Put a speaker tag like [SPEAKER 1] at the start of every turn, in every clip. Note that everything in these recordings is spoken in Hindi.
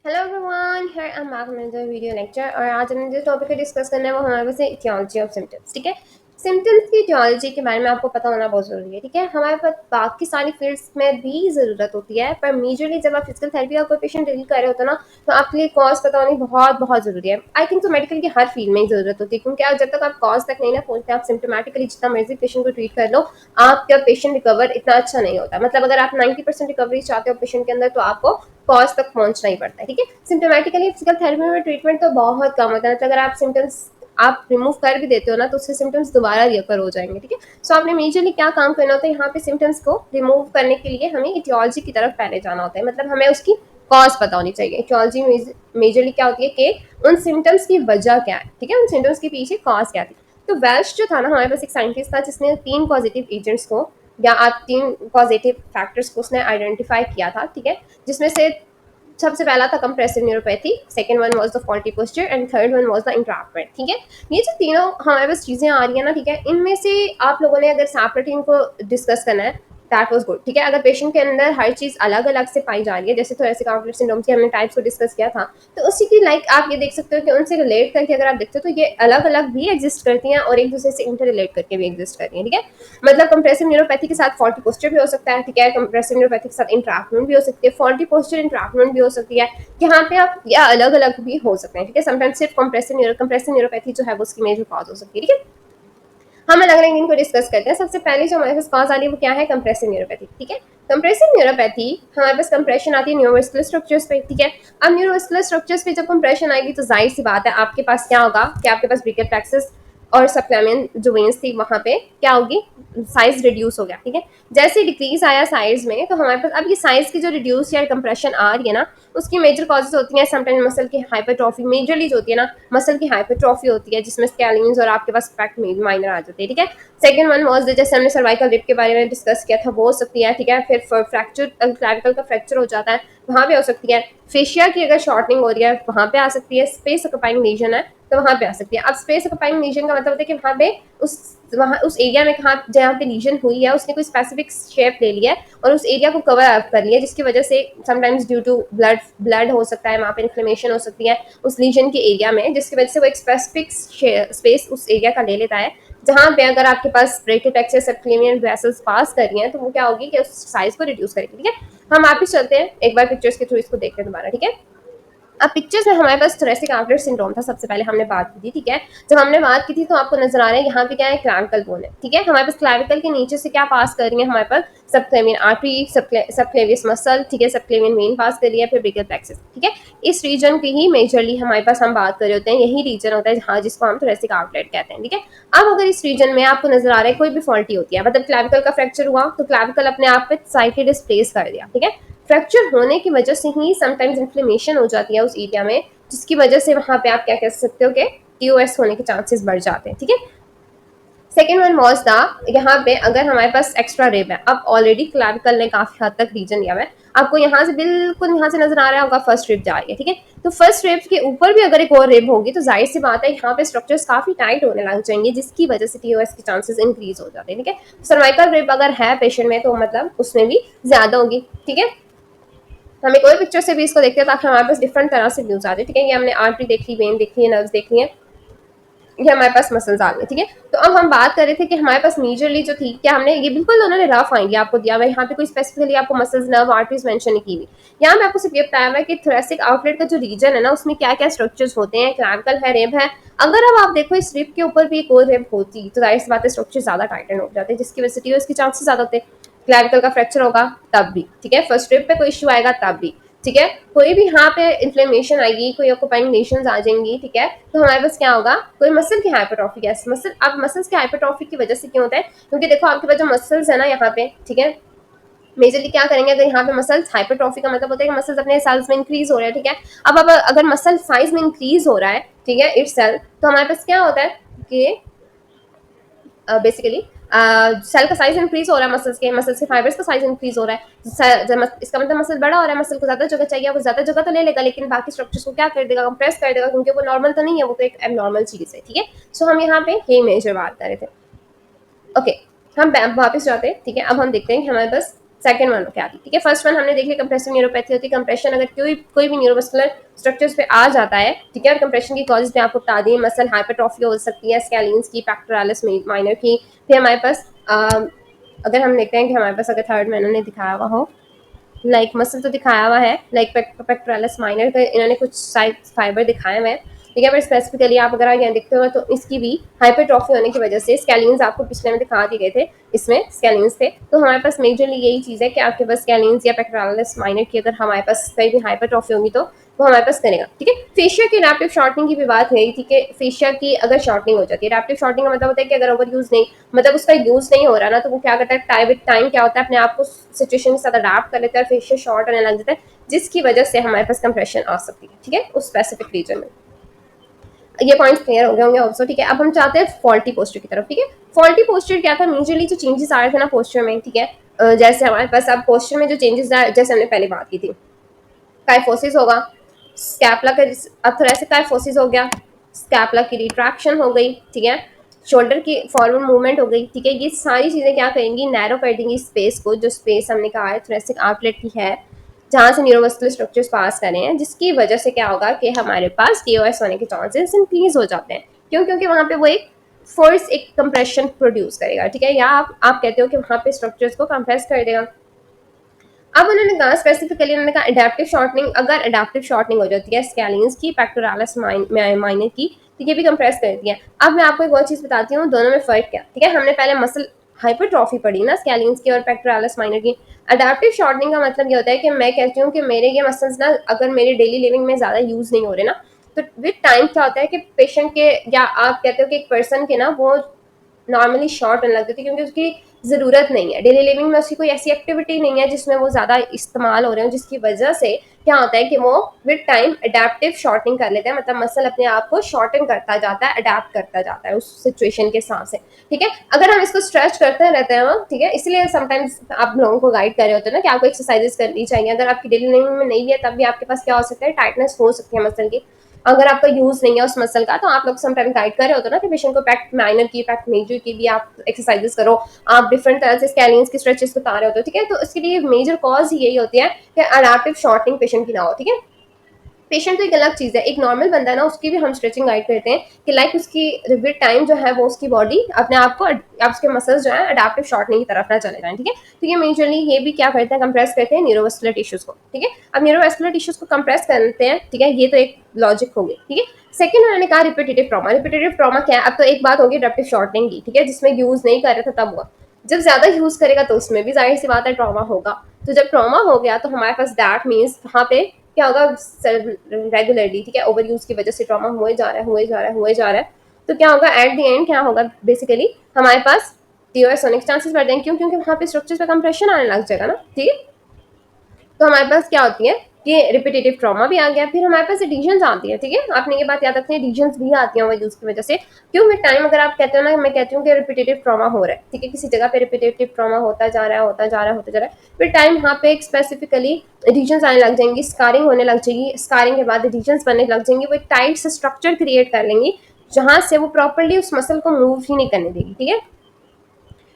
[SPEAKER 1] Hello everyone, here I am back with another video lecture. और आज हमने जिस टॉपिक को डिस्कस करना है वो हमारे पास है इटियोलॉजी ऑफ सिम्टम्स। ठीक है, सिम्टम्स की इटियोलॉजी के बारे में आपको पता होना बहुत ज़रूरी है। ठीक है, हमारे पास बाकी सारी फील्ड्स में भी ज़रूरत होती है, पर मेजरली जब आप फिजिकल थेरेपी का कोई पेशेंट डील कर रहे होते हो ना, तो आपके लिए कॉज पता होनी बहुत बहुत ज़रूरी है। आई थिंक तो मेडिकल की हर फील्ड में ही ज़रूरत होती है, क्योंकि जब तक आप कॉज तक नहीं ना पहुँचते, आप सिम्टोमेटिकली जितना मर्जी पेशेंट को ट्रीट कर लो, आपका पेशेंट रिकवर इतना अच्छा नहीं होता। मतलब अगर आप 90% रिकवरी चाहते हो पेशेंट के अंदर, तो आपको कॉज तक पहुंचना ही पड़ता है। ठीक है, सिम्टोमेटिकली फिजिकल थेरेपी में ट्रीटमेंट तो बहुत कम होता है। मतलब अगर आप सिम्टम्स आप रिमूव कर भी देते हो ना, तो उससे सिम्टम्स दोबारा रिकर हो जाएंगे। ठीक है, सो आपने मेजरली क्या काम करना होता है, यहाँ पे सिम्टम्स को रिमूव करने के लिए हमें इटियोलॉजी की तरफ पहले जाना होता है। मतलब हमें उसकी कॉज पता होनी चाहिए। इटियोलॉजी मेजरली क्या होती है कि उन सिम्टम्स की वजह क्या है। ठीक है, उन सिम्टम्स के पीछे कॉज क्या थी। तो वेल्श जो था ना, हमारे पास एक साइंटिस्ट था जिसने 3 पॉजिटिव एजेंट्स को या आप 3 पॉजिटिव फैक्टर्स को उसने आइडेंटिफाई किया था। ठीक है, जिसमें से सबसे पहला था compressive neuropathy, second one was the faulty posture and third one was the entrapment. ठीक है, ये जो तीनों हमारे पास चीज़ें आ रही है ना, ठीक है, इनमें से आप लोगों ने अगर सेपरेटली इनको डिस्कस करना है, दैट वाज गुड। ठीक है, अगर पेशेंट के अंदर हर चीज़ अलग अलग से पाई जा रही है, जैसे थोरेसिक आउटलेट सिंड्रोम की हमने टाइप्स को डिस्कस किया था, तो उसी की लाइक आप ये देख सकते हो कि उनसे रिलेट करके अगर आप देखते हो तो ये अलग अलग भी एग्जिस्ट करती हैं और एक दूसरे से इंटर रिलेट करके भी एग्जिस्ट करती हैं। ठीक है, मतलब कंप्रेसिव न्यूरोपैथी के साथ फॉल्टी पोस्चर भी हो सकता है। ठीक है, कंप्रेसिव न्यूरोपैथी के साथ इंट्रैपमेंट भी हो सकती है, फॉल्टी पोस्चर इंट्रैपमेंट भी हो सकती है। यहाँ पे आप या अलग अलग भी हो सकते हैं। ठीक है, समटाइम्स सिर्फ कंप्रेसिव न्यूरोपैथी जो है वो उसकी मेजर कॉज हो सकती है। ठीक है, हम अलग अलग इनको डिस्कस करते हैं। सबसे पहले जो हमारे पास कॉज आ रही है वो क्या है, कंप्रेसिव न्यूरोपैथी। ठीक है, कंप्रेसिव न्यूरोपैथी हमारे पास कंप्रेशन आती है न्यूरोमस्कुलर स्ट्रक्चर्स पे। ठीक है, अब न्यूरोमस्कुलर स्ट्रक्चर्स पे जब कंप्रेशन आएगी तो जाहिर सी बात है आपके पास क्या होगा कि आपके पास ब्रेकियल प्लेक्सस और सबक्लेवियन जो वेन्स थी वहां पे क्या होगी, साइज रिड्यूस हो गया। ठीक है, जैसे डिक्रीज आया साइज में, तो हमारे पास अब ये साइज की जो रिड्यूस या कंप्रेशन आ रही है ना, उसकी मेजर कॉजेज होती हैं समटाइम मसल की हाइपरट्रॉफी। मेजरली जो होती है ना, मसल की हाइपरट्रॉफी होती है, जिसमें स्कैलिंग्स और आपके पास फैक्ट माइनर आ जाते हैं। ठीक है, सेकंड वन वाज जैसे हमने सर्वाइकल रिप के बारे में डिस्कस किया था, वो हो सकती है। ठीक है, फिर फ्रैक्चर क्लैविकल का फ्रैक्चर हो जाता है, वहाँ पे हो सकती है। फेशिया की अगर शॉर्टनिंग हो रही है वहाँ पे आ सकती है। स्पेस ऑक्यूपाइंग लीजन है तो वहाँ पे आ सकती है। अब स्पेस ऑक्यूपाइंग लीजन का मतलब होता है कि वहाँ पे उस एरिया में कहाँ जहाँ पे लीजन हुई है उसने कोई स्पेसिफिक शेप ले लिया है और उस एरिया को कवर अप कर लिया, जिसकी वजह से समटाइम्स ड्यू टू ब्लड हो सकता है, वहाँ पे इन्फ्लेमेशन हो सकती है उस लीजन के एरिया में, जिसकी वजह से वो एक स्पेसिफिक स्पेस उस एरिया का ले लेता है, जहाँ पे अगर आपके पास ब्रेकियल प्लेक्सस सबक्लेवियन वेसल्स पास कर रही हैं तो वो क्या होगी कि उस साइज को रिड्यूस करेगी। ठीक है, हम वापिस चलते हैं एक बार पिक्चर्स के थ्रू इसको देखते हैं दोबारा। ठीक है, अब पिक्चर्स में हमारे पास थोरेसिक आउटलेट सिंड्रोम था, सबसे पहले हमने बात की थी। ठीक है, जब हमने बात की थी तो आपको नजर आ रहा है यहाँ पे क्या है, क्लैविकल बोन है। ठीक है, हमारे पास क्लैविकल के नीचे से क्या पास कर रही है हमारे पास, सबक्लेवियन आर्टरी, सबक्लेवियस मसल। ठीक है, सबक्लेवियन वेन पास कर रही है, फिर ब्रेकियल प्लेक्सस। ठीक है, इस रीजन की ही मेजरली हमारे पास हम बात कर रहे होते हैं, यही रीजन होता है जहाँ जिसको हम थोरेसिक आउटलेट कहते हैं। ठीक है, अब अगर इस रीजन में आपको नजर आ रहा है कोई भी फॉल्टी होती है, मतलब क्लैविकल का फ्रैक्चर हुआ तो क्लैविकल अपने आप पे साइड डिस्प्लेस कर दिया। ठीक है, फ्रैक्चर होने की वजह से ही समटाइम्स इन्फ्लेमेशन हो जाती है उस एरिया में, जिसकी वजह से वहां पे आप क्या कह सकते हो कि टीओएस होने के चांसेस बढ़ जाते हैं। ठीक है, सेकेंड वन वॉज था यहाँ पे अगर हमारे पास एक्स्ट्रा रेब है, अब ऑलरेडी क्लैविकल ने काफी हद तक रीजन लिया है, आपको यहाँ से बिल्कुल यहाँ से नजर आ रहा होगा फर्स्ट रेब जा रही है। ठीक है, तो फर्स्ट रेब के ऊपर भी अगर एक और रेब होगी तो जाहिर सी बात है यहाँ पे स्ट्रक्चर्स काफी टाइट होने लग जाएंगे, जिसकी वजह से टीओएस के चांसेस इंक्रीज हो जाते हैं। ठीक है, सर्वाइकल रेब अगर है पेशेंट में तो मतलब उसमें भी ज्यादा होगी। ठीक है, हम एक और पिक्चर से भी इसको देखते हैं ताकि हमारे पास डिफरेंट तरह से व्यूज आ जाए। ठीक है, ये हमने आर्टरी देख ली, वेन देख ली है, नर्व्स देख ली है, ये हमारे पास मसल्स आ गए। ठीक है, तो अब हम बात कर रहे थे कि हमारे पास मेजरली जो थी क्या, हमने ये बिल्कुल उन्होंने रफ आइडिया आपको दिया हुआ है, यहाँ पे कोई स्पेसिफिकली आपको मसल्स नर्व आर्टरीज मेंशन नहीं की हुई। यहाँ पे आपको सिर्फ ये बताया हुआ है कि थोरेसिक आउटलेट का जो रीजन है ना उसमें क्या क्या स्ट्रक्चर्स होते हैं, क्लैविकल है, रिब है। अगर अब आप देखो इस रिब के ऊपर भी एक और रिब होती तो जाहिर सी बात है स्ट्रक्चर ज्यादा टाइटन हो जाते हैं, जिसकी वजह से टीओएस के चांसेस ज्यादा होते हैं। क्लैविकल का फ्रैक्चर होगा तब भी। ठीक है, फर्स्ट रिब पे कोई इशू आएगा तब भी। ठीक है, कोई भी यहाँ पे इन्फ्लेमेशन आएगी, कोई ऑक्यूपाइंग लेशंस आ जाएंगी। ठीक है, तो हमारे पास क्या होगा, कोई मसल की हाइपरट्रॉफी। गैस मसल, अब मसल्स की हाइपरट्रॉफी की वजह से क्यों होता है, क्योंकि देखो आपके पास जो मसल्स है ना यहाँ पे, ठीक है, मेजरली क्या करेंगे, अगर यहाँ पे मसल्स हाइपरट्रॉफी का मतलब होता है कि मसल्स अपने साइज में इंक्रीज हो रहे हैं। ठीक है, अब अगर मसल साइज में इंक्रीज हो रहा है, ठीक है, इट्स सेल, तो हमारे पास क्या होता है कि बेसिकली सेल का साइज इंक्रीज हो रहा है, मसल्स के फाइबर्स का साइज इंक्रीज हो रहा है। इसका मतलब मसल बड़ा हो रहा है, मसल को ज्यादा जगह चाहिए, वो ज्यादा जगह तो ले लेगा लेकिन बाकी स्ट्रक्चर्स को क्या कर देगा, कंप्रेस कर देगा, क्योंकि वो नॉर्मल तो नहीं है, वो तो एक एबनॉर्मल चीज है। ठीक है, सो हम यहाँ पे यही मेजर बात कर रहे थे। ओके, हम वापस जाते हैं। ठीक है, अब हम देखते हैं कि हमारे पास सेकंड वन क्या थी, ठीक है। फर्स्ट वन हमने देख लिया कंप्रेसिव न्यूरोपैथी होती है। कंप्रेशन अगर कोई भी न्यूरोमस्कुलर स्ट्रक्चर्स पे आ जाता है, ठीक है, और कंप्रेशन की कॉजेज में आपको बता दी, मसल हाइपरट्रॉफी हो सकती है, स्कैलिन्स की, पेक्टोरालिस माइनर की। फिर हमारे पास अगर हम देखते हैं कि हमारे पास अगर थर्ड में इन्होंने दिखाया हुआ हो, लाइक मसल तो दिखाया हुआ है, लाइक पेक्टोरालिस माइनर का इन्होंने कुछ साइड फाइबर दिखाए हुए हैं, ठीक है। पर स्पेसिफिकली आप अगर यहाँ देखते हो तो इसकी भी हाइपरट्रॉफी होने की वजह से स्कैलिन्स आपको पिछले में दिखा दिए गए थे, इसमें स्कैलिन्स थे। तो हमारे पास मेजरली यही चीज़ है कि आपके पास स्कैलिन्स या पेक्टोरालिस माइनर की अगर हमारे पास कहीं भी हाइपरट्रॉफी होगी तो वो हमारे पास करेगा, ठीक है। फेशिया की रैप्टिव शॉर्टनिंग की भी बात है, ठीक है। फेशिया की अगर शॉर्टनिंग हो जाती है, रैप्टिव शॉर्टनिंग का मतलब होता है कि अगर ओवर यूज नहीं, मतलब उसका यूज नहीं हो रहा ना, तो वो क्या करता है, टाइम विद टाइम क्या होता है, अपने आप को सिचुएशन के साथ अडाप्ट कर लेता है, फेशिया शॉर्ट होने लग जाता है, जिसकी वजह से हमारे पास कंप्रेशन आ सकती है, ठीक है, उस स्पेसिफिक रीजन में। ये पॉइंट्स क्लियर हो गए होंगे ऑल्सो, ठीक है। अब हम चाहते हैं फॉल्टी पोस्चर की तरफ, ठीक है। फॉल्टी पोस्चर क्या था, मेजरली जो चेंजेस आ रहे थे ना पोस्चर में, ठीक है, जैसे हमारे पास अब पोस्चर में जो चेंजेस आए, जैसे हमने पहले बात की थी, काइफोसिस होगा, स्कैपुला का अर्थोरेसिक काइफोसिस हो गया, स्कैपुला की रिट्रैक्शन हो गई, ठीक है, शोल्डर की फॉरवर्ड मूवमेंट हो गई, ठीक है। ये सारी चीज़ें क्या करेंगी, नैरो कर देंगी स्पेस को, जो स्पेस हमने कहा है थोरेसिक आउटलेट की है, जहाँ से न्यूरोमस्कुलर स्ट्रक्चर्स पास कर रहे हैं, जिसकी वजह से क्या होगा कि हमारे पास टीओएस होने के चांसेस इंक्रीज हो जाते हैं। क्यों? क्योंकि वहाँ पे वो एक फोर्स, एक कंप्रेशन प्रोड्यूस करेगा, ठीक है, या आप कहते हो कि वहाँ पे स्ट्रक्चर्स को कंप्रेस कर देगा। अब उन्होंने कहा स्पेसिफिकली, उन्होंने कहा एडेप्टिव शॉर्टनिंग, अगर एडेप्टिव शॉर्टनिंग हो जाती है स्कैलिन्स की, पेक्टोरालिस माइनर की, तो ये भी कंप्रेस करती है। अब मैं आपको एक और चीज़ बताती हूँ, दोनों में फ़र्क क्या, ठीक है। हमने पहले मसल हाइपरट्रॉफी पढ़ी ना स्कैलिन्स की और पेक्टोरालिस माइनर की। एडेप्टिव शॉर्टनिंग का मतलब ये होता है कि मैं कहती हूँ कि मेरे ये मसल्स ना अगर मेरे डेली लिविंग में ज़्यादा यूज़ नहीं हो रहे ना, तो विद टाइम क्या होता है कि पेशेंट के, या आप कहते हो कि एक पर्सन के ना वो नॉर्मली शॉर्ट होने लग जाती है, क्योंकि उसकी ज़रूरत नहीं है डेली लिविंग में, उसकी कोई ऐसी एक्टिविटी नहीं है जिसमें वो ज़्यादा इस्तेमाल हो रहे हो, जिसकी वजह से क्या होता है कि वो विद टाइम अडेप्टिव शॉर्टिंग कर लेते हैं, मतलब मसल अपने आप को शॉर्टन करता जाता है, अडेप्ट करता जाता है उस सिचुएशन के हिसाब से, ठीक है। अगर हम इसको स्ट्रेच करते रहते हैं, ठीक है, इसलिए समटाइम्स आप लोगों को गाइड कर रहे होते हैं ना कि आपको एक्सरसाइजेस करनी चाहिए। अगर आपकी डेली लिविंग में नहीं है तब भी आपके पास क्या हो सकता है, टाइटनेस हो सकती है मसल की। अगर आपका यूज नहीं है उस मसल का, तो आप लोग समटाइम गाइड कर रहे होते हो ना कि पेशेंट को पैक्ट माइनर की, पैक्ट मेजर की भी आप एक्सरसाइजेस करो, आप डिफरेंट तरह से स्कैलिंग्स की स्ट्रेचेस बता रहे होते हो, ठीक है। तो इसके लिए मेजर कॉज यही होती है कि अडैप्टिव शॉर्टनिंग पेशेंट की ना हो, ठीक है। पेशेंट तो एक अलग चीज़ है, एक नॉर्मल बंदा है ना, उसकी भी हम स्ट्रेचिंग गाइड करते हैं कि लाइक उसकी विद टाइम जो है वो उसकी बॉडी अपने आप को, आप उसके मसल्स जो है अडैप्टिव शॉर्टनिंग की तरफ ना चले जाएं, ठीक है। तो ये मेजरली ये भी क्या करते हैं, कंप्रेस करते हैं न्यूरोवस्कुलर टिश्यूज को, ठीक है। अब न्यूरोवस्कुलर टिश्यूज को कंप्रेस करते हैं, ठीक है, ये तो एक लॉजिक हो गई, ठीक है। सेकंड उन्होंने कहा रिपीटेटिव ट्रॉमा। रिपीटेटिव ट्रॉमा क्या है, अब तो एक बात होगी अडैप्टिव शॉर्टनिंग की, ठीक है, जिसमें यूज नहीं कर रहा था तब हुआ, जब ज्यादा यूज करेगा तो उसमें भी जाहिर सी बात है ट्रॉमा होगा। तो जब ट्रॉमा हो गया तो हमारे पास दैट मीन्स वहाँ पे क्या होगा, रेगुलरली, ठीक है, ओवर यूज की वजह से ट्रॉमा हुए जा रहा है, हुए जा रहा है, हुए जा रहा है, तो क्या होगा एट द एंड, क्या होगा बेसिकली हमारे पास टीओएस होने के चांसेस बढ़ जाएंगे। क्यों? क्योंकि वहाँ पे स्ट्रक्चर्स पे कंप्रेशन आने लग जाएगा ना, ठीक है। तो हमारे पास क्या होती है कि रिपीटेटिव ट्रॉमा भी आ गया, फिर हमारे पास एडिशंस आती है, ठीक है, आपने ये बात याद रखनी है, एडिशंस भी आती हैं यूज की वजह से। क्यों? विद टाइम अगर आप कहते हो ना, मैं कहती हूँ कि रिपीटेटिव ट्रॉमा हो रहा है, ठीक है, किसी जगह पे रिपीटेटिव ट्रॉमा होता जा रहा है, होता जा रहा है, होता जा रहा है, फिर टाइम वहाँ पे एक स्पेसिफिकली एडिशंस आने लग जाएंगी, स्कारिंग होने लग जाएगी, स्कारिंग के बाद एडिशंस बनने लग जाएंगी, वो एक टाइट से स्ट्रक्चर क्रिएट कर लेंगी, जहाँ से वो प्रॉपरली उस मसल को मूव ही नहीं करने देगी, ठीक है।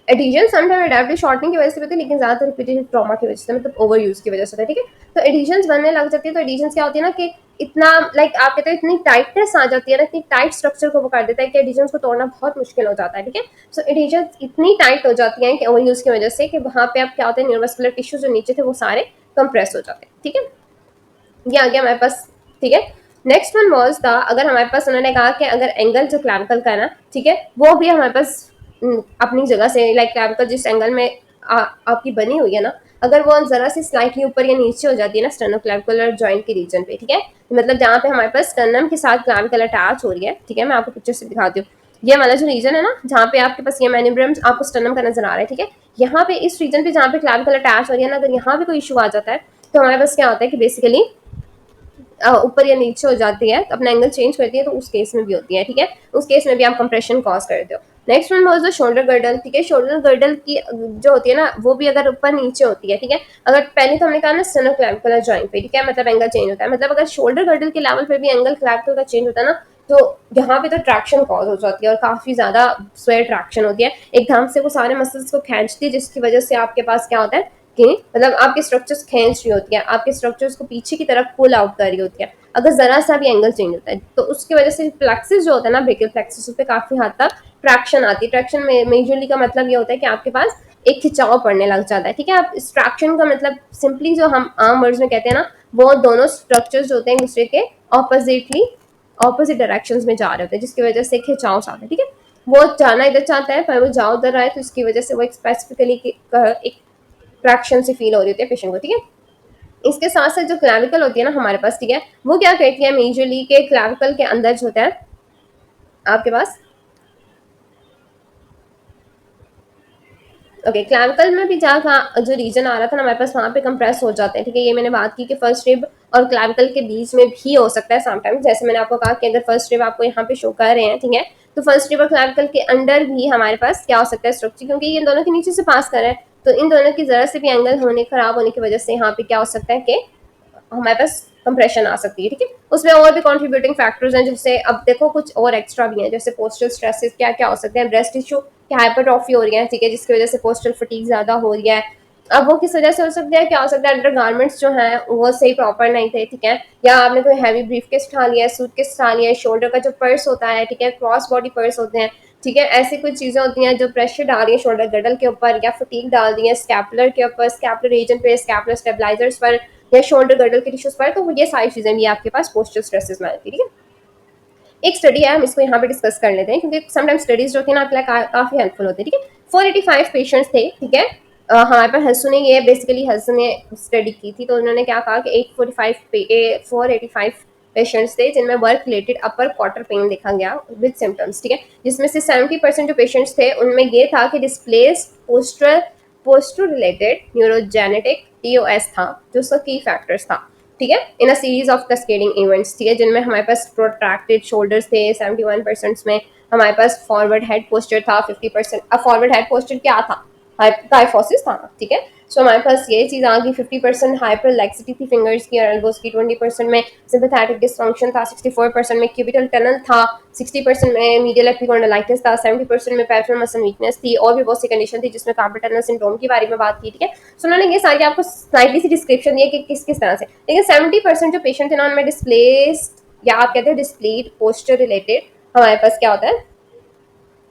[SPEAKER 1] एडिशन समटाइम एडेप्टिव शॉर्टनिंग की वजह से होती है, लेकिन ज्यादातर रिपीटेटिव ट्रॉमा की वजह से, मतलब ओवर यूज की वजह से होता है, ठीक है। तो एडिशंस बनने लग जाती है, तो एडिशंस क्या होती है ना कि इतना लाइक आप कहते हो इतनी टाइटनेस आ जाती है ना, इतनी टाइट स्ट्रक्चर को वो कर देता है कि एडिशंस को तोड़ना बहुत मुश्किल हो जाता है, ठीक है। सो एडिशंस इतनी टाइट हो जाती हैं कि ओवर यूज की वजह से, कि वहाँ पे अब क्या होता है, न्यूरोमस्कुलर टिश्यू जो नीचे थे वो सारे कंप्रेस हो जाते हैं, ठीक है। ये आ गया हमारे पास, ठीक है। नेक्स्ट वन वॉज था, अगर हमारे पास उन्होंने कहा कि अगर एंगल जो क्लैविकल का है ना, ठीक है, वो भी हमारे पास अपनी जगह से, लाइक क्लैविकल जिस एंगल में आपकी बनी हुई है ना, अगर वो जरा सी स्लाइटली ऊपर या नीचे हो जाती है ना स्टर्नोक्लैविकुलर जॉइंट के रीजन पे, ठीक है, मतलब जहाँ पे हमारे पास स्टर्नम के साथ क्लैविकल अटैच हो रही है, ठीक है, मैं आपको पिक्चर से दिखाती हूँ। ये वाला जो रीजन है ना, जहाँ पे आपके पास ये मैनिब्रम आपको स्टर्नम का नजर आ रहा है, ठीक है, यहाँ पे इस रीजन पे जहाँ पे क्लैविकल अटैच हो रही है ना, अगर यहाँ पे कोई इशू आ जाता है, तो हमारे पास क्या होता है कि बेसिकली ऊपर या नीचे हो जाती है, अपना एंगल चेंज करती है, तो उस केस में भी होती है, ठीक है, उस केस में भी आप कंप्रेशन कॉज करते हो। Next one was the shoulder girdle, ठीक है, शोल्डर गर्डल की जो होती है ना, वो भी अगर ऊपर नीचे होती है, ठीक है, अगर पहले तो हमने कहा ना स्टेनोक्लैविकुलर जॉइंट पे, ठीक है, मतलब एंगल चेंज होता है, मतलब अगर शोल्डर गर्डल के लेवल पे भी एंगल क्लैविकल का चेंज होता है ना, तो यहाँ पे तो ट्रैक्शन कॉज हो जाती है और काफी ज्यादा स्वेयर ट्रैक्शन होती है, एकदम से वो सारे मसल्स को खींचती है, जिसकी वजह से आपके पास क्या होता है कि मतलब आपके स्ट्रक्चर्स खींच रही होती है, आपके स्ट्रक्चर्स को पीछे की तरफ पुल आउट कर रही होती है, अगर जरा सा भी एंगल चेंज होता है तो उसकी वजह से फ्लेक्सिस जो होता है ना, ब्रेकियल फ्लेक्सिस, उस पर काफी हद तक ट्रैक्शन आती है। ट्रैक्शन में मेजरली का मतलब ये होता है कि आपके पास एक खिंचाव पड़ने लग जाता है, ठीक है। आप ट्रैक्शन का मतलब सिंपली जो हम आम वर्ड्स में कहते हैं ना, वो दोनों स्ट्रक्चर्स जो होते हैं एक दूसरे के ऑपोजिट डायरेक्शंस में जा रहे होते हैं, जिसकी वजह से खिंचाव आता है, ठीक है। वो जाना इधर चाहता है पर वो जा उधर रहा है, तो इसकी वजह से वो एक स्पेसिफिकली एक ट्रैक्शन से फील हो रही होती है पेशेंट को, ठीक है। इसके साथ साथ जो क्लैविकल होती है ना हमारे पास, ठीक है, वो क्या कहती है मेजरली के क्लैविकल के अंदर जो होता है आपके पास, ओके, क्लैविकल में भी जहाँ जो रीजन आ रहा था ना हमारे पास, वहाँ पे कंप्रेस हो जाते हैं, ठीक है। ये मैंने बात की कि फर्स्ट रिब और क्लैविकल के बीच में भी हो सकता है समटाइम्स, जैसे मैंने आपको कहा कि अगर फर्स्ट रिब आपको यहाँ पे शो कर रहे हैं, ठीक है, तो फर्स्ट रिब और क्लैविकल के अंडर भी हमारे पास क्या हो सकता है स्ट्रक्चर, क्योंकि ये दोनों के नीचे से पास कर रहा है, तो इन दोनों की जरा से भी एंगल होने खराब होने की वजह से यहाँ पे क्या हो सकता है कि हमारे पास कंप्रेशन आ सकती है, ठीक है। उसमें और भी कंट्रीब्यूटिंग फैक्टर्स हैं, जैसे अब देखो कुछ और एक्स्ट्रा भी हैं, जैसे पोस्टल स्ट्रेसेस क्या क्या हो सकते हैं, ब्रेस्ट टिश्यू की हाइपरट्रॉफी हो रही है, ठीक है, जिसकी वजह से पोस्टल फटीग ज्यादा हो रही है। अब वो किस वजह से हो सकता है, क्या हो सकता है, अंडर गारमेंट्स जो हैं वो सही प्रॉपर नहीं थे, ठीक है, या आपने कोई हैवी ब्रीफकेस उठा लिया है, सूटकेस उठा लिया है, शोल्डर का जो पर्स होता है, ठीक है, क्रॉस बॉडी पर्स होते हैं, ठीक है, ऐसी कुछ चीजें होती हैं जो प्रेशर डाल रही है शोल्डर गडल के ऊपर, या फटीक डाल दी है स्कैपुलर के ऊपर, स्कैपुलर रीजन पे, स्कैपुलर स्टेबलाइजर्स पर, या शोल्डर गडल के टिश्यूज पर, तो ये सारी चीजें भी आपके पास पोस्टल स्ट्रेसेस में आती है, ठीक है। एक स्टडी है, हम इसको यहाँ पे डिस्कस कर लेते हैं, क्योंकि समटाइम स्टडीज जो होती है ना आपके लिए काफी हेल्पफुल होती है, ठीक है। 485 पेशेंट्स थे, ठीक है। हमारे पास हंसू ने ये बेसिकली हंसू ने स्टडी की थी, तो उन्होंने क्या कहा कि 485 पेशेंट्स थे जिनमें वर्क रिलेटेड अपर क्वार्टर पेन देखा गया विद सिम्टम्स, ठीक है, जिसमें से 70% जो पेशेंट्स थे उनमें ये था कि displace posture related neurogenetic TOS था, जो उसका की फैक्टर्स था, ठीक है, in a series of cascading events, ठीक है, जिनमें हमारे पास प्रोट्रैक्टेड शोल्डर्स थे 71% में, हमारे पास फॉरवर्ड हेड पोस्चर था 50%। अब फॉरवर्ड हेड पोस्चर क्या था, काइफोसिस था, ठीक है। सो हमारे पास ये चीज आ गई, 50% हाइपर लेक्सिटी थी फिंगर्स की और एल्बोज की, 20% में सिम्पैथेटिक डिसफंक्शन था, 64% में क्यूबिटल टनल था, 60% में मीडियल एपिकॉन्डाइटिस था, 70% में पेरिफेरल मसल वीकनेस थी, और भी बहुत सी कंडीशन थी जिसमें कार्पल टनल सिंड्रोम के बारे में बात की, ठीक है। सो उन्होंने ये सारी आपको स्लाइटली सी डिस्क्रिप्शन दी है कि किस किस तरह से, लेकिन 70% जो पेशेंट थे ना उनमें डिस्प्लेस्ड या आप कहते हैं डिस्प्लेड पोस्चर रिलेटेड हमारे पास क्या होता है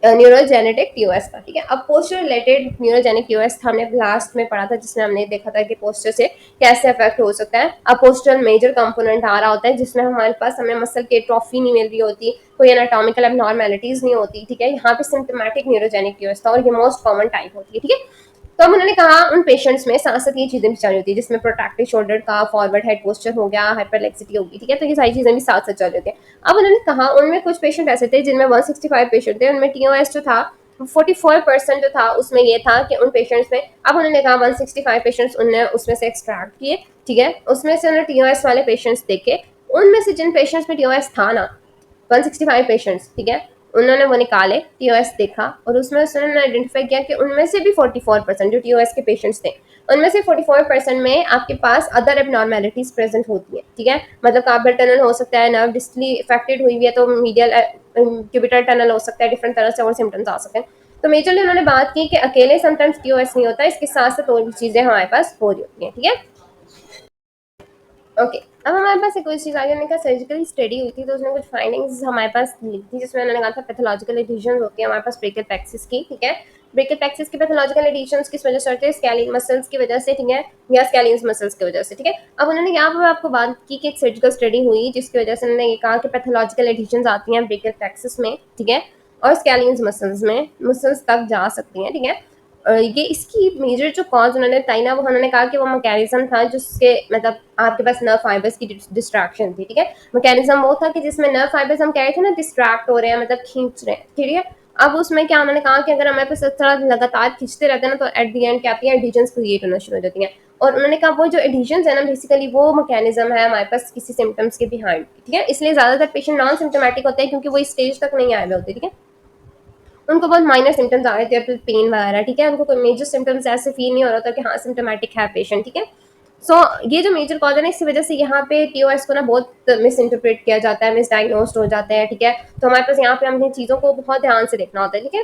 [SPEAKER 1] न्यूरोजेनेटिक टीओएस था, ठीक है। अब पोस्चर रिलेटेड न्यूरोजेनिक टीओएस था, हमने लास्ट में पढ़ा था, जिसमें हमने देखा था कि पोस्चर से कैसे अफेक्ट हो सकता है। अब पोस्चर मेजर कंपोनेंट आ रहा होता है जिसमें हमारे पास हमें मसल की ट्रॉफी नहीं मिल रही होती, कोई एनाटॉमिकल एबनॉर्मेलिटीज नहीं होती, ठीक है। यहाँ पे सिम्टोमेटिक न्यूरोजेनिक टीओएस था और ये मोस्ट कॉमन टाइप होती है, ठीक है। तो अब उन्होंने कहा उन पेशेंट्स में साथ साथ ये चीजें भी चल रही होती है, जिसमें प्रोट्रैक्टेड शोल्डर का फॉरवर्ड हेड पोस्चर हो गया, हाइपरलेक्सिटी होगी, ठीक है, तो ये सारी चीजें भी साथ साथ चल रही होती है। अब उन्होंने कहा उनमें कुछ पेशेंट ऐसे थे जिनमें 165 पेशेंट थे, उनमें टीओएस जो था 44% जो था उसमें ये था कि उन पेशेंट्स में, अब उन्होंने कहा 165 पेशेंट्स उनने उसमें से एक्सट्रैक्ट किए, ठीक है, उसमें से उन्होंने टीओएस वाले पेशेंट्स देखे, उनमें से जिन पेशेंट्स में टीओएस था ना 165 पेशेंट्स, ठीक है, उन्होंने वो निकाले, टीओएस देखा, और उसमें उन्होंने आइडेंटिफाई किया कि उनमें से भी 44% जो टीओएस के पेशेंट्स थे, उनमें से 44% में आपके पास अदर एबनॉर्मेलिटीज प्रेजेंट होती है, ठीक है, मतलब कार्पल टनल हो सकता है, नर्व डिस्टली इफेक्टेड हुई हुई है तो मीडियल क्यूबिटल टनल हो सकता है, डिफरेंट तरह से और सिम्टम्स आ सकते हैं। तो मेजरली उन्होंने बात की कि अकेले समटाइम्स टीओएस नहीं होता, इसके साथ साथ और भी चीजें हमारे पास हो रही होती हैं, ठीक है। ओके, अब हमारे पास एक और चीज़ आई, उन्होंने कहा सर्जिकल स्टडी हुई थी तो उसने कुछ फाइंडिंग्स हमारे पास ली थी, जिसमें उन्होंने कहा था पैथोलॉजिकल एडिशंस होती है हमारे पास ब्रेकियल प्लेक्सिस की, ठीक है। ब्रेकियल प्लेक्सिस की पैथोलॉजिकल एडिशंस किस वजह से होते हैं, स्कैलिन मसल्स की वजह से, ठीक है, या स्कैलिन मसल्स की वजह से, ठीक है। अब उन्होंने यहाँ पर आपको बात की कि एक सर्जिकल स्टडी हुई जिसकी वजह से उन्होंने ये कहा कि पैथोलॉजिकल एडिशंस आती हैं ब्रेकियल प्लेक्सिस में, ठीक है, और स्कैलिन मसल्स में, मसल्स तक जा सकती हैं, ठीक है। ये इसकी मेजर जो कॉज उन्होंने बताई ना, वो उन्होंने कहा कि वो मैकेनिज्म था जिसके मतलब आपके पास नर्व फाइबर्स की डिस्ट्रैक्शन थी, ठीक है। मैकेनिज्म वो था कि जिसमें नर्व फाइबर्स हम कह रहे थे ना डिस्ट्रैक्ट हो रहे हैं, मतलब खींच रहे हैं, ठीक है। अब उसमें क्या उन्होंने कहा कि अगर हमारे पास इस तरह लगातार खींचते रहते हैं ना, तो एट दी एंड क्या आती है, एडिशंस क्रिएट होना शुरू हो जाती हैं। और उन्होंने कहा वो जो एडिशंस है ना, बेसिकली वो मैकेनिज्म है हमारे पास किसी सिम्टम्स के बिहाइंड, ठीक है। इसलिए ज्यादातर पेशेंट नॉन सिम्टोमेटिक होते हैं क्योंकि वो इस स्टेज तक नहीं आए हुए होते, ठीक है। उनको बहुत माइनर सिम्टम्स आ रहे थे, पेन वगैरह, ठीक है, उनको कोई मेजर सिम्टम्स ऐसे फील नहीं हो रहा था कि हाँ सिम्टोमेटिक है पेशेंट, ठीक है। सो ये जो मेजर कॉज है ना, इसी वजह से यहाँ पे टीओएस को ना बहुत मिस इंटरप्रेट किया जाता है, मिसडायग्नोस्ड हो जाता है, ठीक है। तो हमारे पास यहाँ पे हमने चीज़ों को बहुत ध्यान से देखना होता है, ठीक है।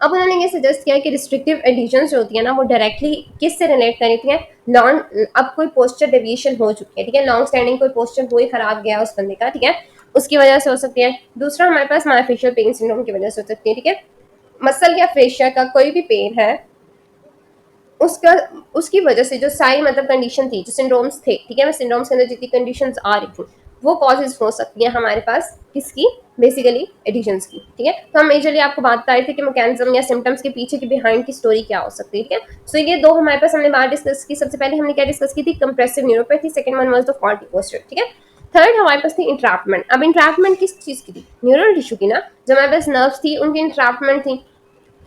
[SPEAKER 1] अब उन्होंने ये सजेस्ट किया कि रिस्ट्रिक्टिव एडिशंस जो होती है ना वो डायरेक्टली किससे रिलेट करती हैं, लॉन्ग अब कोई पोस्चर डेविएशन हो चुकी है, ठीक है, लॉन्ग स्टैंडिंग कोई पोस्चर कोई खराब गया उस बंदे का, ठीक है, उसकी वजह से हो सकती है। दूसरा हमारे पास मायोफेशियल पेन सिंड्रोम की वजह से हो सकती है, ठीक है, मसल या फेशिया का कोई भी पेन है उसका उसकी वजह से जो सारी मतलब कंडीशन थी, जो सिंड्रोम्स थे, ठीक है, मैं सिंड्रोम्स के अंदर जितनी कंडीशंस आ रही थी वो कॉजेज हो सकती है हमारे पास किसकी, बेसिकली एडिशंस की, ठीक है। तो हम मेजरली आपको बात कर रहे थे कि मैकेनिज्म या सिम्टम्स के पीछे की बिहाइंड की स्टोरी क्या हो सकती है, ठीक है। सो ये दो हमारे पास हमने बात डिस्कस की। सबसे पहले हमने क्या डिस्कस की थी, compressive neuropathy, second one was the faulty posture, ठीक है। थर्ड हमारे पास थी इंट्रैपमेंट। अब इंट्रैपमेंट किस चीज की थी, न्यूरल टिश्यू की ना, जब हमारे पास नर्व्स थी उनकी इंट्रैपमेंट थी।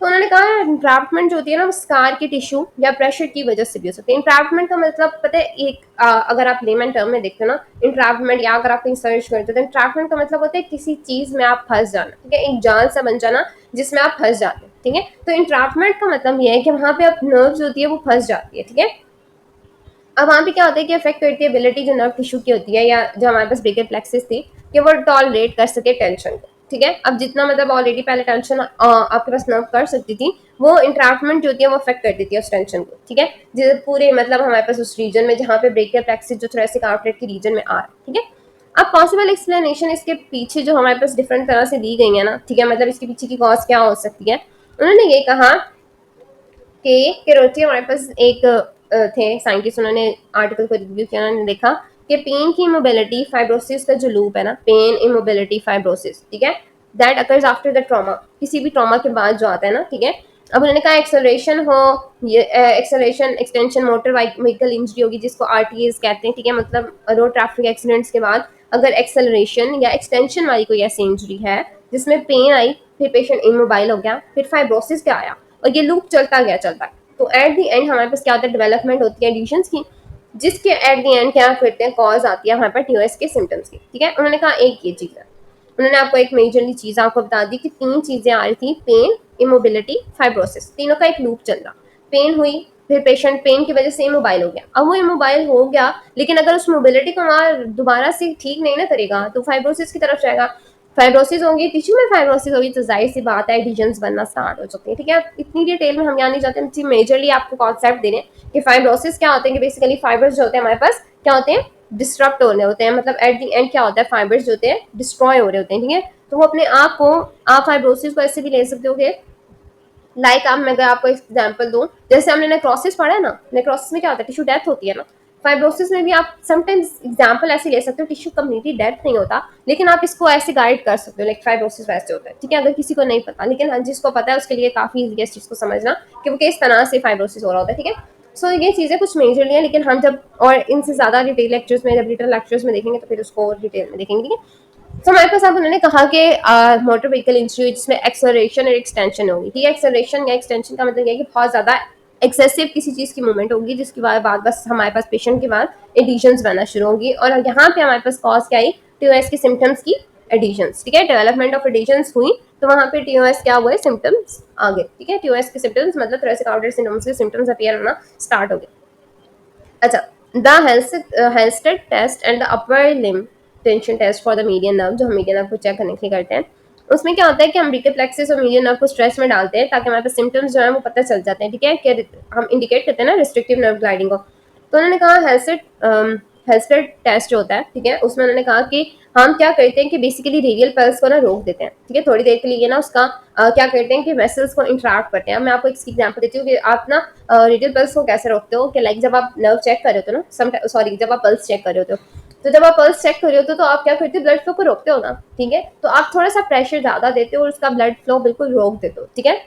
[SPEAKER 1] तो उन्होंने कहा इंट्रैपमेंट जो होती है ना वो स्कार की टिश्यू या प्रेशर की वजह से भी हो सकती है। इंट्रैपमेंट का मतलब पता है, एक अगर आप लेमन टर्म में देखते हो ना इंट्रैपमेंट, या अगर आप कहीं सर्च करते हो तो इंट्रैपमेंट का मतलब होता है किसी चीज में आप फंस जाना, ठीक है, एक जाल सा बन जाना जिसमें आप फंस जाते हो, ठीक है। तो इंट्रैपमेंट का मतलब ये है कि वहां पे आप नर्व्स होती है वो फंस जाती है, ठीक है। अब वहाँ पे क्या होता है कि अफेक्ट करती है एबिलिटी जो नर्व टिश्यू की होती है, या जो हमारे पास ब्रेकियल प्लेक्सिस थी कि वो टॉलरेट कर सके टेंशन को, ठीक है। अब जितना मतलब ऑलरेडी पहले टेंशन आपके पास नर्व कर सकती थी, वो इंट्रैपमेंट जो होती है वो अफेक्ट कर देती है उस टेंशन को, ठीक है, जिसे पूरे मतलब हमारे पास उस रीजन में जहाँ पे ब्रेकियल प्लेक्सिस जो थोरेसिक आउटलेट के रीजन में आ रहा है, ठीक है। अब पॉसिबल एक्सप्लेनेशन इसके पीछे जो हमारे पास डिफरेंट तरह से दी गई है ना, ठीक है, मतलब इसके पीछे की कॉज क्या हो सकती है। उन्होंने ये कहा कि केरोची हमारे पास एक थे साइंटिस्ट, उन्होंने आर्टिकल को रिव्यू किया, उन्होंने देखा कि पेन की इमोबिलिटी फाइब्रोसिस का जो लूप है ना, पेन इमोबिलिटी फाइब्रोसिस, ठीक है, that occurs after the trauma, किसी भी ट्रॉमा के बाद जो आता है ना, ठीक है। अब उन्होंने कहा एक्सेलरेशन हो, ये acceleration extension motor vehicle injury होगी जिसको आरटीएस कहते हैं, ठीक है, मतलब रोड ट्रैफिक एक्सीडेंट्स के बाद अगर एक्सेलरेशन या एक्सटेंशन वाली कोई ऐसी इंजरी है जिसमें पेन आई, फिर पेशेंट इमोबाइल हो गया, फिर फाइब्रोसिस क्या आया और ये लूप चलता गया चलता है, तो एट द एंड हमारे पास क्या होता है, डेवलपमेंट होती है एडिशंस की, जिसके एट द एंड क्या करते हैं, कॉज आती है हमारे पास टीओएस के सिम्टम्स की, ठीक है। उन्होंने कहा एक ये चीज है, उन्होंने आपको एक मेजरली चीज आपको बता दी कि तीन चीजें आ रही थी, पेन, इमोबिलिटी, फाइब्रोसिस, तीनों का एक लूप चल रहा। पेन हुई, फिर पेशेंट पेन की वजह से इमोबाइल हो गया, अब वो इमोबाइल हो गया लेकिन अगर उस मोबिलिटी को वहाँ दोबारा से ठीक नहीं ना करेगा तो फाइब्रोसिस की तरफ जाएगा, फाइब्रोसिस होगी, टिश्यू में फाइब्रोसिस होगी तो जाहिर सी बात है एडिशंस बनना स्टार्ट हो सकती है, ठीक है। इतनी डिटेल में हम यहाँ नहीं जाते, हम मेजरली आपको कॉन्सेप्ट दे रहे हैं कि फाइब्रोसिस क्या होते हैं, कि बेसिकली फाइबर्स जो होते हैं हमारे पास क्या होते हैं, डिस्ट्रप्ट हो रहे होते हैं, मतलब एट द एंड क्या होता है, फाइबर्स जो होते हैं डिस्ट्रॉय हो रहे होते हैं, ठीक है। तो वो अपने आप को, आप फाइब्रोसिस को ऐसे भी ले सकते हो कि लाइक आप, मैं अगर आपको एग्जांपल दूं, जैसे हमने नेक्रोसिस पढ़ा है ना, नेक्रोसिस में क्या होता है, टिश्यू डेथ होती है ना, फाइब्रोसिस में भी आप समटाइम्स एग्जांपल ऐसे ले सकते हो, टिश्यू कम्प्लीटली डेथ नहीं होता लेकिन आप इसको ऐसे गाइड कर सकते हो, लाइक फाइब्रोसिस वैसे होता है, ठीक है, अगर किसी को नहीं पता, लेकिन हाँ जिसको पता है उसके लिए काफी ईजी है इस चीज को समझना कि वो किस तरह से फाइब्रोसिस हो रहा होता है, ठीक है। सो ये चीजें कुछ मेजरली है, लेकिन हम जब और इनसे ज्यादा डिटेल लेक्चर्स में, जब डिटेल लेक्चर्स में देखेंगे तो फिर उसको डिटेल में देखेंगे, ठीक है। तो हमारे पास अब उन्होंने कहा कि मोटर व्हीकल इंजरी जिसमें एक्सेलरेशन और एक्सटेंशन होगी, ठीक है। एक्सेलरेशन या एक्सटेंशन का मतलब ये है कि बहुत ज्यादा एक्सेसिव किसी चीज की मूवमेंट होगी जिसके बाद बस हमारे पास पेशेंट के बाद एडिशंस बनना शुरू होगी, और यहाँ पे हमारे पास कॉज क्या आई, टीओएस के सिम्टम्स की एडिशंस, ठीक है, डेवलपमेंट ऑफ एडिशंस हुई तो वहाँ पे टीओएस क्या हुए, सिम्टम्स आ गए, ठीक है। टीओएस के सिम्टम्स मतलब थोरेसिक आउटलेट सिंड्रोम्स के सिम्टम्स अपीयर होना स्टार्ट हो गए। अच्छा, the Halstead test and the upper limb tension test for the median nerve, जो हम मीडियन नर्व को चेक करने के लिए करते हैं, उसमें क्या होता है कि हम ब्रेकियल प्लेक्सिस और मीडियन नर्व को स्ट्रेस में डालते हैं ताकि हमारे पास सिम्टम्स जो है वो पता चल जाते हैं, ठीक है, कि हम इंडिकेट करते हैं ना रिस्ट्रिक्टिव नर्व ग्लाइडिंग को। तो उन्होंने कहा हेल्स्टेड टेस्ट जो होता है, ठीक है, उसमें उन्होंने कहा कि हम क्या करते हैं कि बेसिकली रेडियल पल्स को ना रोक देते हैं, ठीक है, थोड़ी देर के लिए ना उसका क्या करते हैं कि वेसल्स को इंटरेक्ट करते हैं। मैं आपको एक एग्जांपल देती हूँ कि आप ना रेडियल पल्स को कैसे रोकते हो, कि लाइक जब आप नर्व चेक कर रहे होते हो ना, सॉरी जब आप पल्स चेक कर रहे होते हो, तो जब आप पल्स चेक कर रहे होते हो तो आप क्या करते हो, ब्लड फ्लो को रोकते हो ना, ठीक है, तो आप थोड़ा सा प्रेशर ज्यादा देते हो और उसका ब्लड फ्लो बिल्कुल रोक देते हो, ठीक है।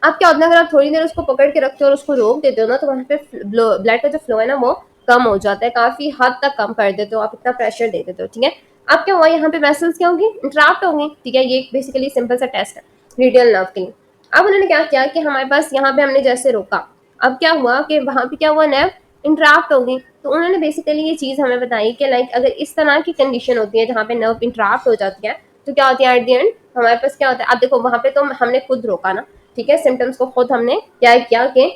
[SPEAKER 1] अब क्या होता है, अगर आप थोड़ी देर उसको पकड़ के रखते हो और उसको रोक देते हो ना तो वहाँ पे ब्लड का जो फ्लो है ना वो कम हो जाता है, काफी हद तक कम कर देते हो आप, इतना प्रेशर दे देते हो, ठीक है। अब क्या हुआ, यहाँ पे वेसल्स क्या होंगी, इंटरप्ट होंगी, ठीक है, ये बेसिकली सिंपल सा टेस्ट है रेडियल नर्व के लिए। अब उन्होंने क्या किया कि हमारे पास यहाँ पे हमने जैसे रोका, अब क्या हुआ कि वहाँ पे क्या हुआ, नर्व इंटरप्ट हो गई। तो उन्होंने बेसिकली ये चीज हमें बताई कि लाइक अगर इस तरह की कंडीशन होती है जहाँ पे नर्व इंटरप्ट हो जाती है तो क्या होती है एट द एंड हमारे पास क्या होता है। अब देखो वहाँ पे तो हमने खुद रोका ना, ठीक है, सिम्टम्स को खुद हमने क्या किया कि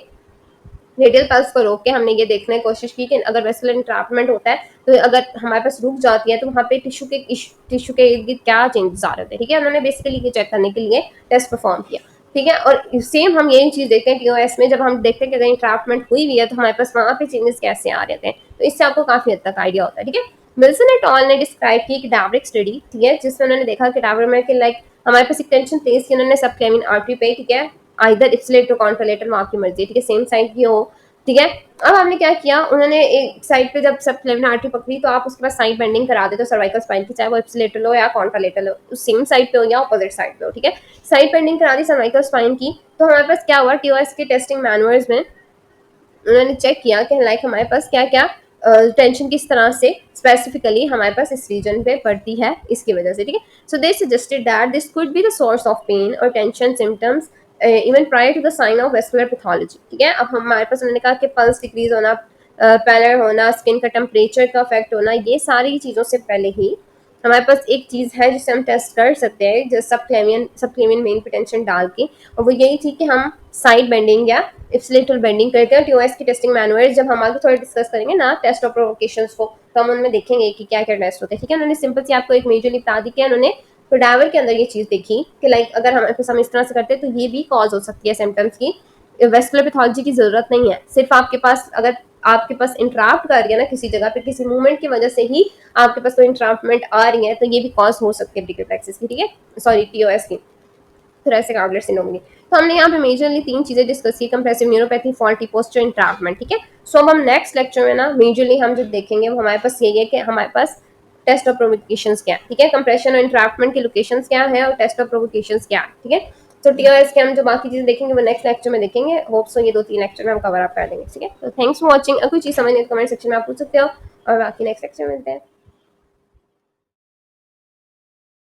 [SPEAKER 1] रेडियल पल्स को रोक के हमने ये देखने की कोशिश की कि अगर वेस्कुलर इंट्रैपमेंट होता है तो अगर हमारे पास रुक जाती है तो वहाँ पे टिश्यू के इर्द गिर्द क्या चेंजेस आ रहे थे, ठीक है। उन्होंने बेसिकली ये चेक करने के लिए टेस्ट परफॉर्म किया। ठीक है। और सेम हम यही चीज़ देखते हैं टीओएस में, जब हम देखते हैं कि अगर इंट्रैपमेंट हुई भी है तो हमारे पास वहाँ पे चेंजेस कैसे आ रहे थे, तो इससे आपको काफ़ी हद तक आइडिया होता है। ठीक है। विल्सन एट ऑल ने डिस्क्राइब की कैडावरिक स्टडी, ठीक है, जिसमें उन्होंने देखा कैडावर में कि लाइक हमारे पास एक टेंशन प्लेस की उन्होंने सबक्लेविन आर्टरी पे, ठीक है, आइदर इप्सिलेटर कॉन्ट्रालेटर, आपकी मर्जी, ठीक है, सेम साइड की हो, ठीक है। अब हमने क्या किया, उन्होंने एक साइड पे जब सबक्लेविन आर्टरी पकड़ी तो आप उसके बाद साइड बेंडिंग करा दे तो सर्वाइकल स्पाइन की, चाहे वो इप्सिलेटर लो या कॉन्ट्रालेटर लो, उस सेम साइड पे हो या ऑपोजिट साइड पे हो, ठीक है। साइड बेंडिंग करा दी सर्वाइकल स्पाइन की, तो हमारे पास क्या हुआ, टीओएस के टेस्टिंग मैनुअल्स में उन्होंने चेक किया कि लाइक हमारे पास क्या क्या टेंशन किस तरह से स्पेसिफिकली हमारे पास इस रीजन पे पड़ती है इसकी वजह से, ठीक है। So they suggested that this could be the source of pain और tension symptoms even prior to the sign of vascular pathology, ठीक है। अब हमारे पास उन्होंने कहा कि पल्स डिक्रीज होना, पैलर होना, स्किन का टेम्परेचर का इफेक्ट होना, ये सारी चीज़ों से पहले ही हमारे पास एक चीज़ है जिसे हम टेस्ट कर सकते हैं, जो सब क्लेवियन मेन पोटेंशियल डाल के, और वो यही थी कि हम साइड बेंडिंग या इप्सिलेटरल बेंडिंग करते हैं। टीओएस की टेस्टिंग मैनुअल जब हम आगे थोड़ा डिस्कस करेंगे ना टेस्ट ऑफ प्रोवोकेशंस को, तो हम उनमें देखेंगे कि क्या क्या टेस्ट होते हैं, ठीक है। उन्होंने सिंपल सी आपको एक मेजरली बता दी कि उन्होंने कैडावर के अंदर ये चीज़ देखी कि लाइक अगर हमारे पास हम इस तरह से करते हैं तो ये भी कॉज हो सकती है सिम्टम्स की। वेस्कुलर पैथोलॉजी की जरूरत नहीं है, सिर्फ आपके पास अगर आपके पास इंट्राप्ट कर रही है ना किसी जगह पे, किसी मूवमेंट की वजह से ही आपके पास कोई इंट्राप्टमेंट आ रही है, तो ये भी कॉज हो सकती है ब्रेकियल प्लेक्सिस की, ठीक है, सॉरी टीओएस की, thoracic outlet syndrome की। तो हमने यहाँ पे मेजरली तीन चीजें डिस्कस की, compressive neuropathy, faulty posture, entrapment, ठीक है। सो अब हम नेक्स्ट लेक्चर में ना मेजरली हम जो देखेंगे वो हमारे पास यही है कि हमारे पास टेस्ट ऑफ प्रोवोकेशंस क्या है, ठीक है, कंप्रेशन और इंट्रैपमेंट के लोकेशंस क्या है और टेस्ट ऑफ प्रोवोकेशंस क्या है, ठीक है। तो टीओएस के हम जो बाकी चीजें देखेंगे वो नेक्स्ट लेक्चर में देखेंगे, होप सो ये 2-3 लेक्चर में हम कवर अप कर देंगे, ठीक है। तो थैंक्स फॉर वॉचिंग। अगर कोई चीज़ समझ नहीं तो कमेंट सेक्शन में आप पूछ सकते हो, और बाकी नेक्स्ट लेक्चर में मिलते हैं।